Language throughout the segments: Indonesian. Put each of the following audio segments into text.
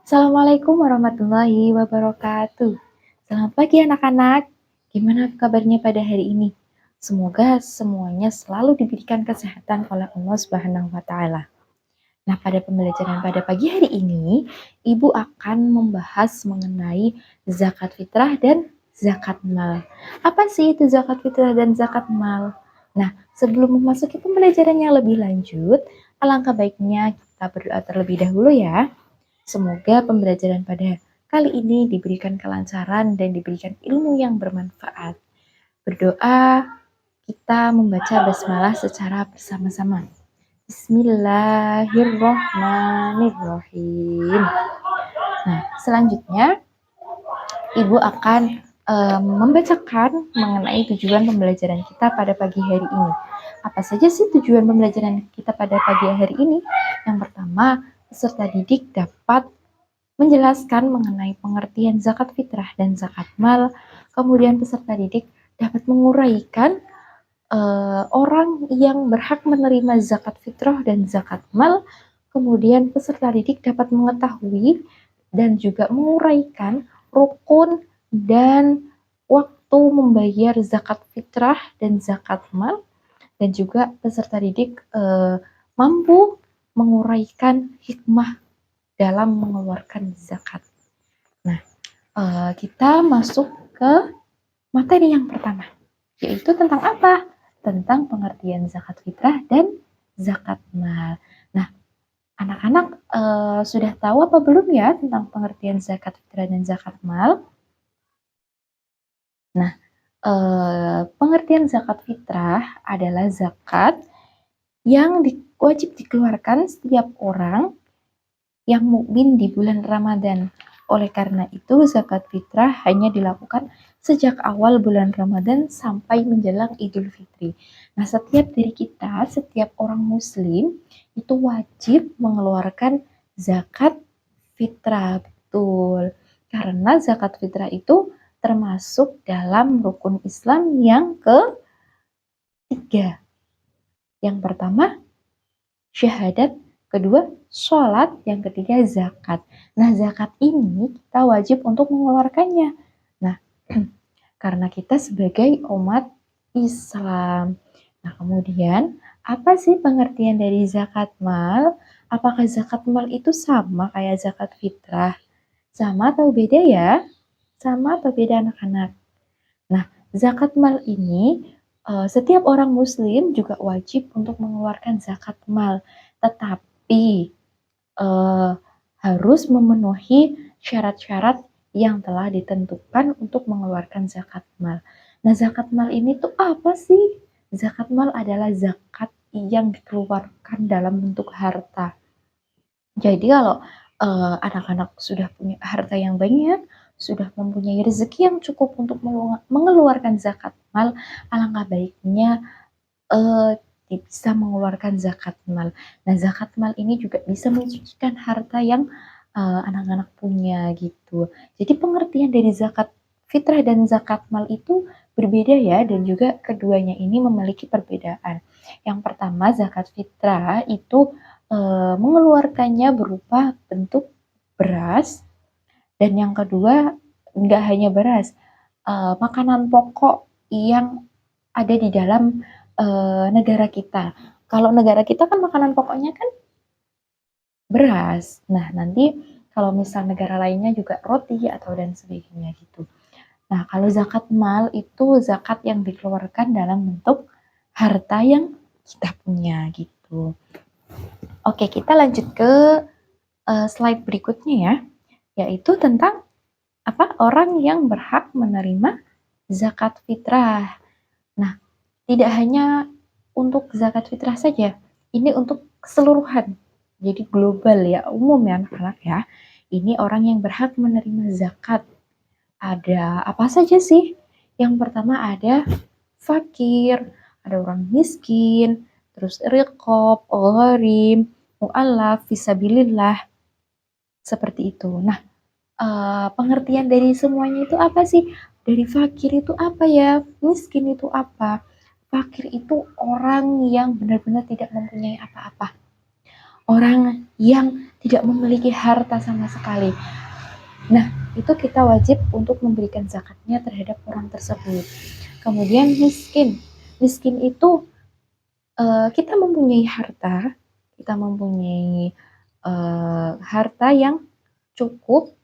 Assalamualaikum warahmatullahi wabarakatuh. Selamat pagi anak-anak. Gimana kabarnya pada hari ini? Semoga semuanya selalu diberikan kesehatan oleh Allah Subhanahu wa taala. Nah, pada pembelajaran pada pagi hari ini, Ibu akan membahas mengenai zakat fitrah dan zakat mal. Apa sih itu zakat fitrah dan zakat mal? Nah, sebelum memasuki pembelajarannya lebih lanjut, alangkah baiknya kita berdoa terlebih dahulu ya. Semoga pembelajaran pada kali ini diberikan kelancaran dan diberikan ilmu yang bermanfaat. Berdoa, kita membaca basmalah secara bersama-sama. Bismillahirrohmanirrohim. Nah, selanjutnya Ibu akan membacakan mengenai tujuan pembelajaran kita pada pagi hari ini. Apa saja sih tujuan pembelajaran kita pada pagi hari ini? Yang pertama, peserta didik dapat menjelaskan mengenai pengertian zakat fitrah dan zakat mal. Kemudian peserta didik dapat menguraikan orang yang berhak menerima zakat fitrah dan zakat mal. Kemudian peserta didik dapat mengetahui dan juga menguraikan rukun dan waktu membayar zakat fitrah dan zakat mal. Dan juga peserta didik mampu menguraikan hikmah dalam mengeluarkan zakat. Nah, kita masuk ke materi yang pertama, yaitu tentang apa? Tentang pengertian zakat fitrah dan zakat mal. Nah, anak-anak sudah tahu apa belum ya tentang pengertian zakat fitrah dan zakat mal? Nah, pengertian zakat fitrah adalah zakat yang wajib dikeluarkan setiap orang yang mukmin di bulan Ramadan. Oleh karena itu, zakat fitrah hanya dilakukan sejak awal bulan Ramadan sampai menjelang Idul Fitri. Nah, setiap dari kita, setiap orang muslim itu wajib mengeluarkan zakat fitrah. Betul. Karena zakat fitrah itu termasuk dalam rukun Islam yang ketiga. Yang pertama, syahadat. Kedua, sholat. Yang ketiga, zakat. Nah, zakat ini kita wajib untuk mengeluarkannya. Nah, karena kita sebagai umat Islam. Nah, kemudian, apa sih pengertian dari zakat mal? Apakah zakat mal itu sama kayak zakat fitrah? Sama atau beda ya? Sama atau beda anak-anak? Nah, zakat mal ini setiap orang muslim juga wajib untuk mengeluarkan zakat mal. Tetapi harus memenuhi syarat-syarat yang telah ditentukan untuk mengeluarkan zakat mal. Nah, zakat mal ini tuh apa sih? Zakat mal adalah zakat yang dikeluarkan dalam bentuk harta. Jadi kalau anak-anak sudah punya harta yang banyak, sudah mempunyai rezeki yang cukup untuk mengeluarkan zakat mal, alangkah baiknya bisa mengeluarkan zakat mal. Nah, zakat mal ini juga bisa mensucikan harta yang anak-anak punya gitu. Jadi pengertian dari zakat fitrah dan zakat mal itu berbeda ya, dan juga keduanya ini memiliki perbedaan. Yang pertama, zakat fitrah itu mengeluarkannya berupa bentuk beras, dan yang kedua nggak hanya beras, makanan pokok yang ada di dalam negara kita. Kalau negara kita kan makanan pokoknya kan beras. Nah, nanti kalau misal negara lainnya juga roti atau dan sebagainya gitu. Nah, kalau zakat mal itu zakat yang dikeluarkan dalam bentuk harta yang kita punya gitu. Oke, kita lanjut ke slide berikutnya ya, yaitu tentang apa orang yang berhak menerima zakat fitrah. Nah, tidak hanya untuk zakat fitrah saja, ini untuk keseluruhan. Jadi global ya, umum ya anak-anak ya. Ini orang yang berhak menerima zakat. Ada apa saja sih? Yang pertama ada fakir, ada orang miskin, terus riqab, gharim, mu'allaf, fisabilillah, seperti itu. Nah, pengertian dari semuanya itu apa sih? Dari fakir itu apa ya? Miskin itu apa? Fakir itu orang yang benar-benar tidak mempunyai apa-apa. orang yang tidak memiliki harta sama sekali. Nah, itu kita wajib untuk memberikan zakatnya terhadap orang tersebut. Kemudian miskin. Miskin itu kita mempunyai harta, harta yang cukup,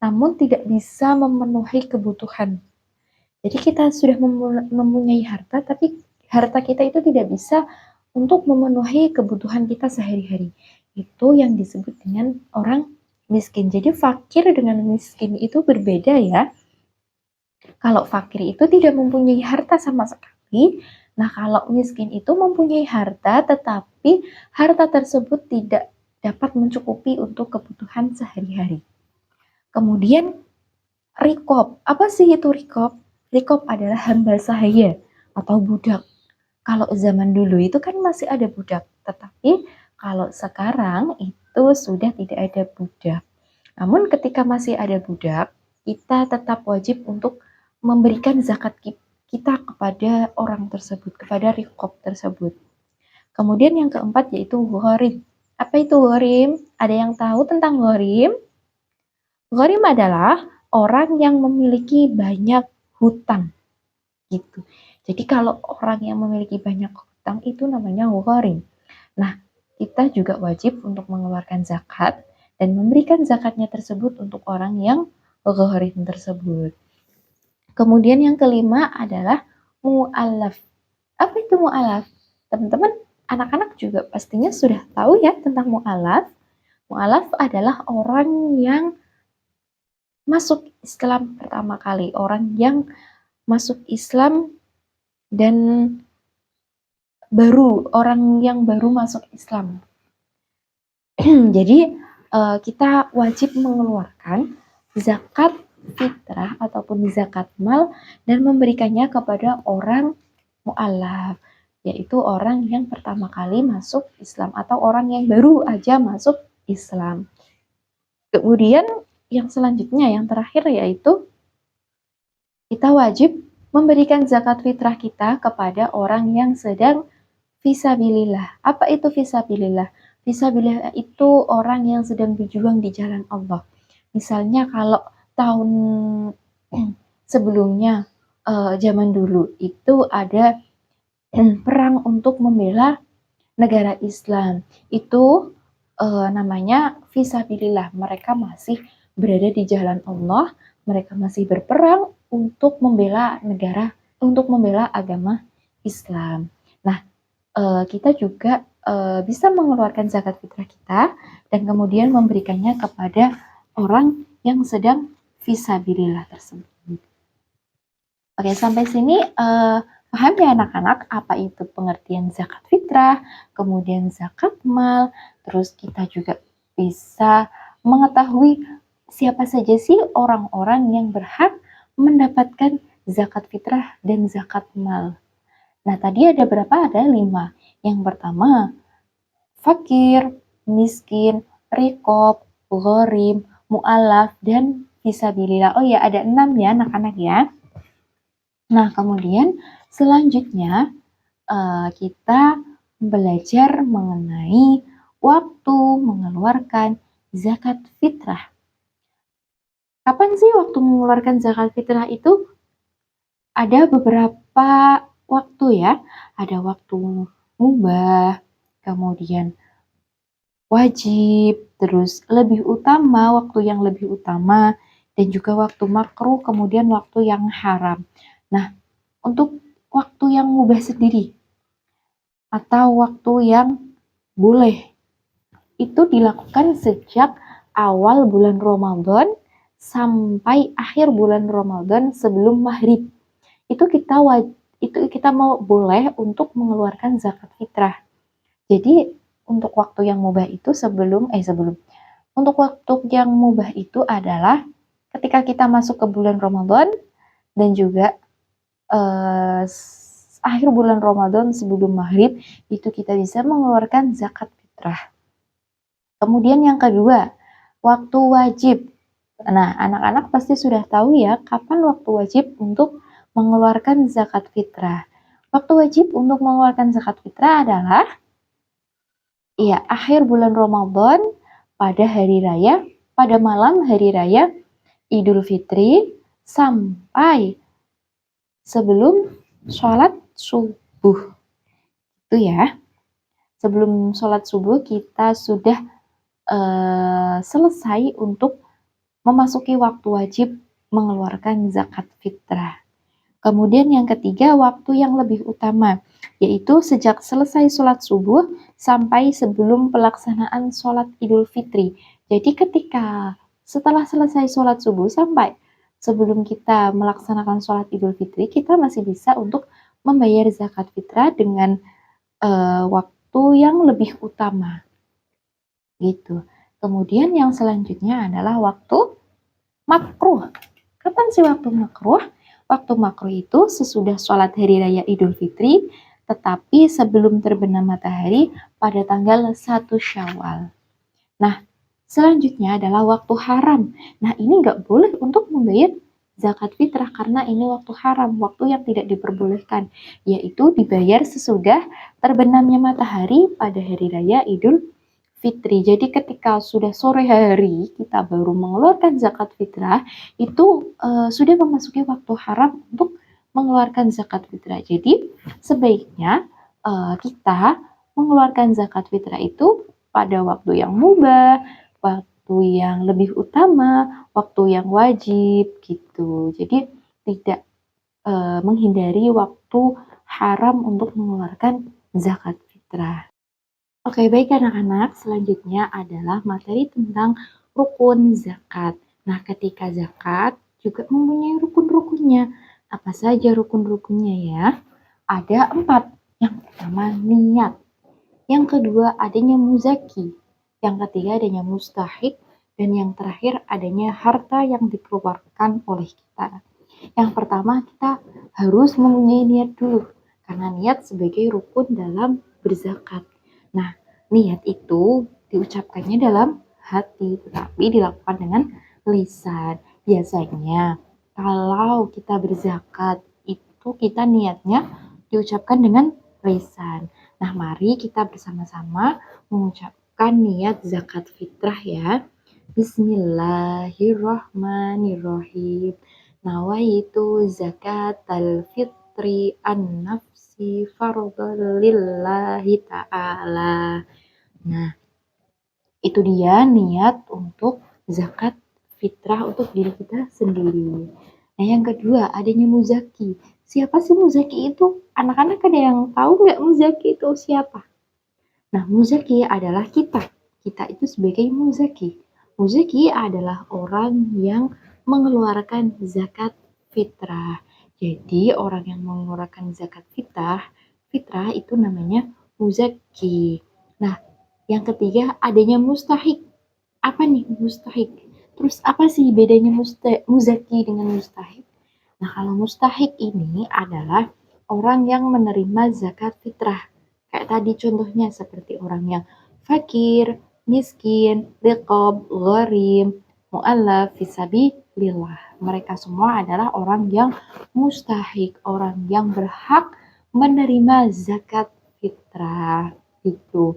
namun tidak bisa memenuhi kebutuhan. Jadi kita sudah mempunyai harta, tapi harta kita itu tidak bisa untuk memenuhi kebutuhan kita sehari-hari. Itu yang disebut dengan orang miskin. Jadi fakir dengan miskin itu berbeda ya. Kalau fakir itu tidak mempunyai harta sama sekali, nah kalau miskin itu mempunyai harta, tetapi harta tersebut tidak dapat mencukupi untuk kebutuhan sehari-hari. Kemudian rikob, apa sih itu rikob? Rikob adalah hamba sahaya atau budak. Kalau zaman dulu itu kan masih ada budak, tetapi kalau sekarang itu sudah tidak ada budak. Namun ketika masih ada budak, kita tetap wajib untuk memberikan zakat kita kepada orang tersebut, kepada rikob tersebut. Kemudian yang keempat yaitu gharim. Apa itu gharim? Ada yang tahu tentang gharim? Gharim adalah orang yang memiliki banyak hutang. Gitu. Jadi kalau orang yang memiliki banyak hutang itu namanya gharim. Nah, kita juga wajib untuk mengeluarkan zakat dan memberikan zakatnya tersebut untuk orang yang gharim tersebut. Kemudian yang kelima adalah mu'allaf. Apa itu mu'allaf? Teman-teman, anak-anak juga pastinya sudah tahu ya tentang mu'allaf. Mu'allaf adalah orang yang masuk Islam pertama kali, orang yang masuk Islam dan orang yang baru masuk Islam. Jadi kita wajib mengeluarkan zakat fitrah ataupun zakat mal dan memberikannya kepada orang mu'allaf, yaitu orang yang pertama kali masuk Islam atau orang yang baru aja masuk Islam. Kemudian yang selanjutnya, yang terakhir yaitu kita wajib memberikan zakat fitrah kita kepada orang yang sedang fisabilillah. Apa itu fisabilillah? Fisabilillah itu orang yang sedang berjuang di jalan Allah. Misalnya kalau tahun sebelumnya, zaman dulu itu ada perang untuk membela negara Islam. Itu namanya fisabilillah. Mereka masih berada di jalan Allah, mereka masih berperang untuk membela negara, untuk membela agama Islam. Nah, kita juga bisa mengeluarkan zakat fitrah kita dan kemudian memberikannya kepada orang yang sedang fisabilillah tersebut. Oke, sampai sini paham ya anak-anak apa itu pengertian zakat fitrah, kemudian zakat mal, terus kita juga bisa mengetahui siapa saja sih orang-orang yang berhak mendapatkan zakat fitrah dan zakat mal. Nah, tadi ada berapa? Ada 5. Yang pertama, fakir, miskin, rikob, gharim, mu'alaf, dan fisabilillah. Oh ya, ada 6 ya anak-anak ya. Nah, kemudian selanjutnya kita belajar mengenai waktu mengeluarkan zakat fitrah. Kapan sih waktu mengeluarkan zakat fitrah itu? Ada beberapa waktu ya, ada waktu mubah, kemudian wajib, terus lebih utama, waktu yang lebih utama, dan juga waktu makruh, kemudian waktu yang haram. Nah, untuk waktu yang mubah sendiri, atau waktu yang boleh, itu dilakukan sejak awal bulan Ramadan sampai akhir bulan Ramadan sebelum maghrib. Itu kita mau boleh untuk mengeluarkan zakat fitrah. Jadi untuk waktu yang mubah itu untuk waktu yang mubah itu adalah ketika kita masuk ke bulan Ramadan dan juga akhir bulan Ramadan sebelum maghrib itu kita bisa mengeluarkan zakat fitrah. Kemudian yang kedua, waktu wajib. Nah, anak-anak pasti sudah tahu ya kapan waktu wajib untuk mengeluarkan zakat fitrah. Waktu wajib untuk mengeluarkan zakat fitrah adalah Iya, akhir bulan Ramadan pada hari raya, pada malam hari raya Idul Fitri sampai sebelum sholat subuh. Itu ya. Sebelum sholat subuh kita sudah selesai untuk memasuki waktu wajib mengeluarkan zakat fitrah. Kemudian yang ketiga, waktu yang lebih utama, yaitu sejak selesai sholat subuh sampai sebelum pelaksanaan sholat Idul Fitri. Jadi ketika setelah selesai sholat subuh sampai sebelum kita melaksanakan sholat Idul Fitri, kita masih bisa untuk membayar zakat fitrah dengan waktu yang lebih utama. Gitu. Kemudian yang selanjutnya adalah waktu makruh. Kapan sih waktu makruh? Waktu makruh itu sesudah sholat hari raya Idul Fitri, tetapi sebelum terbenam matahari pada tanggal 1 Syawal. Nah, selanjutnya adalah waktu haram. Nah, ini nggak boleh untuk membayar zakat fitrah karena ini waktu haram, waktu yang tidak diperbolehkan, yaitu dibayar sesudah terbenamnya matahari pada hari raya Idul Fitri. Jadi ketika sudah sore hari kita baru mengeluarkan zakat fitrah, itu sudah memasuki waktu haram untuk mengeluarkan zakat fitrah. Jadi sebaiknya kita mengeluarkan zakat fitrah itu pada waktu yang mubah, waktu yang lebih utama, waktu yang wajib gitu. Jadi tidak menghindari waktu haram untuk mengeluarkan zakat fitrah. Oke, baik anak-anak, selanjutnya adalah materi tentang rukun zakat. Nah, ketika zakat juga mempunyai rukun-rukunnya. Apa saja rukun-rukunnya ya? Ada 4. Yang pertama niat. Yang kedua adanya muzaki. Yang ketiga adanya mustahik. Dan yang terakhir adanya harta yang dikeluarkan oleh kita. Yang pertama kita harus mempunyai niat dulu. Karena niat sebagai rukun dalam berzakat. Nah, niat itu diucapkannya dalam hati, tetapi dilakukan dengan lisan. Biasanya, kalau kita berzakat, itu kita niatnya diucapkan dengan lisan. Nah, mari kita bersama-sama mengucapkan niat zakat fitrah ya. Bismillahirrahmanirrahim. Nawaitu zakat al-fitri an-nafsi fardhan lillahi ta'ala. Nah, itu dia niat untuk zakat fitrah untuk diri kita sendiri. Nah, yang kedua adanya muzaki. Siapa sih muzaki itu? Anak-anak ada yang tahu nggak muzaki itu siapa? Nah, muzaki adalah kita. Kita itu sebagai muzaki. Muzaki adalah orang yang mengeluarkan zakat fitrah. Jadi orang yang mengeluarkan zakat fitrah itu namanya muzaki. Nah, yang ketiga adanya mustahik. Apa nih mustahik? Terus apa sih bedanya muzaki dengan mustahik? Nah, kalau mustahik ini adalah orang yang menerima zakat fitrah. Kayak tadi contohnya seperti orang yang fakir, miskin, riqab, gharim, mu'allaf, fisabilillah. Mereka semua adalah orang yang mustahik, orang yang berhak menerima zakat fitrah. Gitu.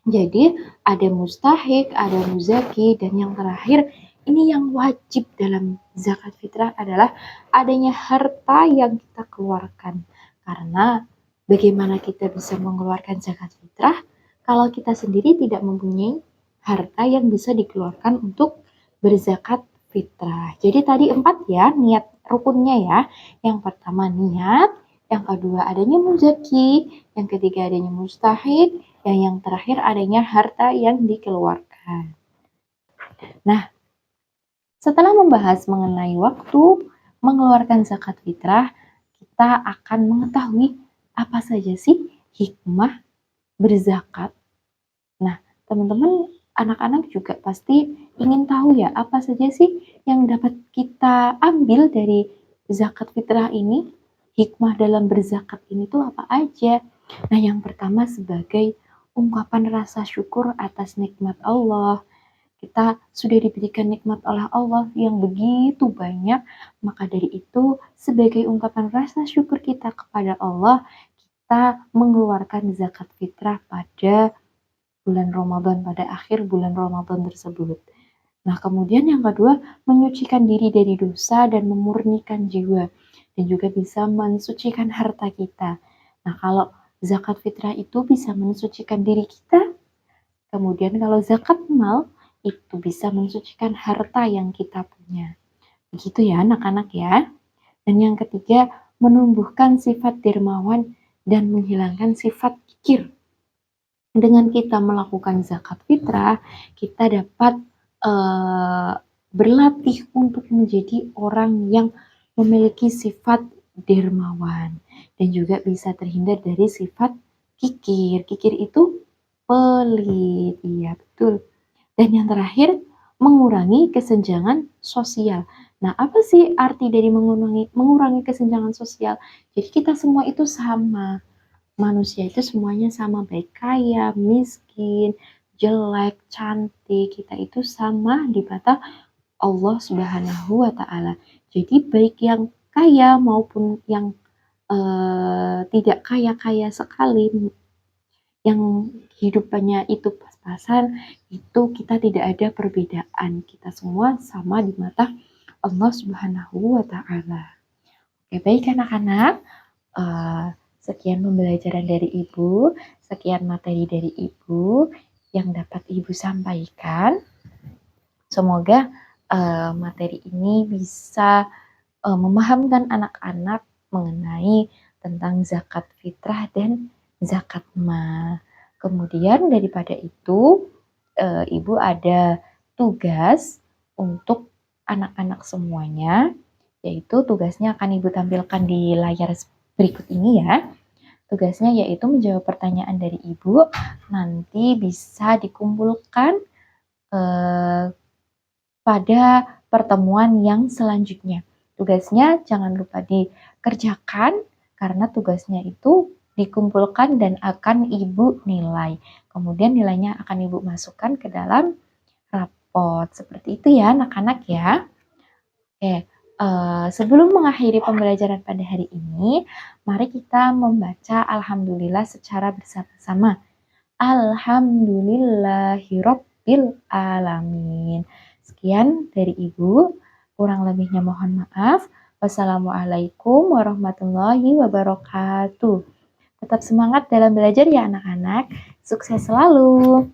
Jadi ada mustahik, ada muzaki, dan yang terakhir ini yang wajib dalam zakat fitrah adalah adanya harta yang kita keluarkan. Karena bagaimana kita bisa mengeluarkan zakat fitrah kalau kita sendiri tidak mempunyai harta yang bisa dikeluarkan untuk berzakat fitrah. Jadi tadi 4 ya niat rukunnya ya. Yang pertama niat, yang kedua adanya muzaki, yang ketiga adanya mustahik, yang terakhir adanya harta yang dikeluarkan. Nah, setelah membahas mengenai waktu mengeluarkan zakat fitrah, kita akan mengetahui apa saja sih hikmah berzakat. Nah, teman-teman anak-anak juga pasti ingin tahu ya apa saja sih yang dapat kita ambil dari zakat fitrah ini. Hikmah dalam berzakat ini tuh apa aja? Nah, yang pertama sebagai ungkapan rasa syukur atas nikmat Allah. Kita sudah diberikan nikmat oleh Allah yang begitu banyak, maka dari itu sebagai ungkapan rasa syukur kita kepada Allah, kita mengeluarkan zakat fitrah pada bulan Ramadan, pada akhir bulan Ramadan tersebut. Nah, kemudian yang kedua, menyucikan diri dari dosa dan memurnikan jiwa, dan juga bisa mensucikan harta kita. Nah, kalau zakat fitrah itu bisa mensucikan diri kita, kemudian kalau zakat mal itu bisa mensucikan harta yang kita punya. Begitu ya anak-anak ya. Dan yang ketiga, menumbuhkan sifat dermawan dan menghilangkan sifat kikir. Dengan kita melakukan zakat fitrah, kita dapat berlatih untuk menjadi orang yang memiliki sifat dermawan dan juga bisa terhindar dari sifat kikir. Kikir itu pelit, iya betul. Dan yang terakhir, mengurangi kesenjangan sosial. Nah, apa sih arti dari mengurangi kesenjangan sosial? Jadi kita semua itu sama. Manusia itu semuanya sama, baik kaya, miskin, jelek, cantik, kita itu sama di mata Allah Subhanahu wa Ta'ala. Jadi, baik yang kaya maupun yang tidak kaya-kaya sekali, yang hidupannya itu pas-pasan, itu kita tidak ada perbedaan. Kita semua sama di mata Allah Subhanahu wa Ta'ala. Oke, baik anak-anak. Sekian pembelajaran dari Ibu, sekian materi dari Ibu yang dapat Ibu sampaikan. Semoga materi ini bisa memahamkan anak-anak mengenai tentang zakat fitrah dan zakat mal. Kemudian daripada itu, Ibu ada tugas untuk anak-anak semuanya, yaitu tugasnya akan Ibu tampilkan di layar berikut ini ya. Tugasnya yaitu menjawab pertanyaan dari Ibu, nanti bisa dikumpulkan pada pertemuan yang selanjutnya. Tugasnya jangan lupa dikerjakan karena tugasnya itu dikumpulkan dan akan Ibu nilai. Kemudian nilainya akan Ibu masukkan ke dalam raport. Seperti itu ya anak-anak ya. Oke. Sebelum mengakhiri pembelajaran pada hari ini, mari kita membaca Alhamdulillah secara bersama-sama. Alhamdulillahirabbil alamin. Sekian dari Ibu, kurang lebihnya mohon maaf. Wassalamualaikum warahmatullahi wabarakatuh. Tetap semangat dalam belajar ya anak-anak. Sukses selalu.